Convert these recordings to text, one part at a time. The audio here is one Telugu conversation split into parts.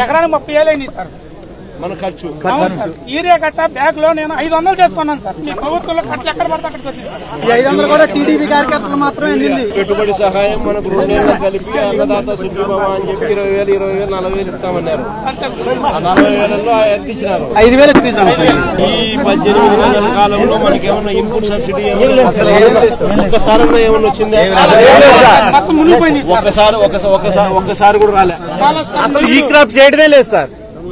ఎకరానికి 30,000 అయింది సార్ మన ఖర్చు. యూరియా కట్ట బ్యాగ్ లో నేను 500 చేసుకున్నాను సార్. మీ ప్రభుత్వంలో కట్టలు ఎక్కడ పడితే అక్కడికి వచ్చింది సార్. 500 కూడా టీడీపీ కార్యకర్తలు మాత్రమే అందింది. పెట్టుబడి సహాయం మనకు 2 నెలలు కలిపి అన్నదాత సుఖీభవ అని చెప్పి 20,000 40,000 ఇస్తామన్నారు. ఆ 40,000లో ఎంత ఇచ్చినారు? 5,000 ఇచ్చినారు. ఈ 18 నెలల కాలంలో మనకేమన్నా ఇన్పుట్ సబ్సిడీ ఒక్కసారి ఏమన్నా వచ్చింది? ఒక్కసారి కూడా రాలే. అసలు ఈ క్రాప్ చేయడమే లేదు సార్.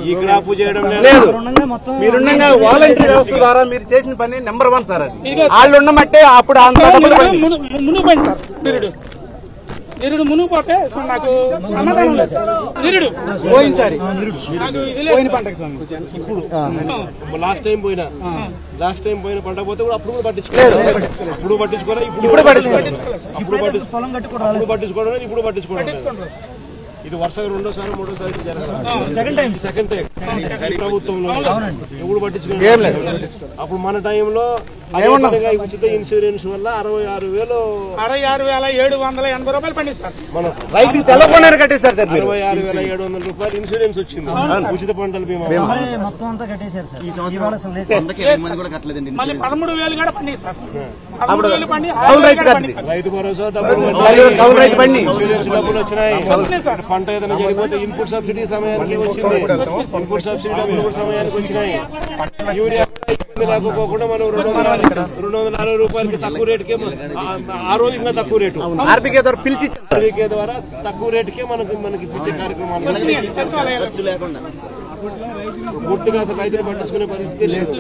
ఈ క్రాప్ చేయడం లేదు. మీరుండగా వాలంటీర్ వ్యవస్థ ద్వారా మీరు చేసిన పని నెంబర్ 1 సార్. అది వాళ్ళు ఉండమంటే అప్పుడు మునిగిపోయింది సార్. నిరుడు మునిగిపోతే నాకు సమాధానం లేదు సార్. నిరుడు పోయింది సార్. పోయిన పంటకి ఇప్పుడు లాస్ట్ టైం పోయిన పంట పోతే కూడా అప్పుడు కూడా పట్టించుకోలేదు. ఇప్పుడు పట్టించుకోవాలి. ఇప్పుడు పట్టించుకోవడం ఇప్పుడు పట్టించుకోవడం. ఇది వరుసగా 2వ సారి 3వ సారి జరగాలి. సెకండ్ టైం ప్రభుత్వంలో ఎప్పుడు పట్టించుకోలేదు. అప్పుడు మన టైంలో ఉచిత ఇన్సూరెన్స్ వల్ల 66,780 రూపాయలు పండి సార్. మనం రైతుకి తెల్లకొండ కట్టేశారు సార్. 66,700 రూపాయలు ఇన్సూరెన్స్ వచ్చింది. ఉచిత పంటల బీమా మొత్తం అంతా కట్టేశారు సార్. మళ్ళీ 13,000 కూడా పండి సార్. రైతు భరోసా డబ్బులు ఇన్సూరెన్స్ డబ్బులు వచ్చినాయి. పంట ఏదైనా జరిగిపోతే ఇన్పుట్ సబ్సిడీ సమయానికి వచ్చింది. ఇన్పుట్ సబ్సిడీ డబ్బులు కూడా సమయానికి వచ్చినాయి. యూరియా లేకపోకుండా మనం 240 రూపాయలకి తక్కువ రేటుకే ఆ రోజు ఇంకా తక్కువ రేటు ఆర్బీకే ద్వారా పిలిచి ద్వారా తక్కువ రేటుకే మనకి ఇచ్చే కార్యక్రమాలు పూర్తిగా అసలు రైతులు పట్టించుకునే పరిస్థితి లేదు.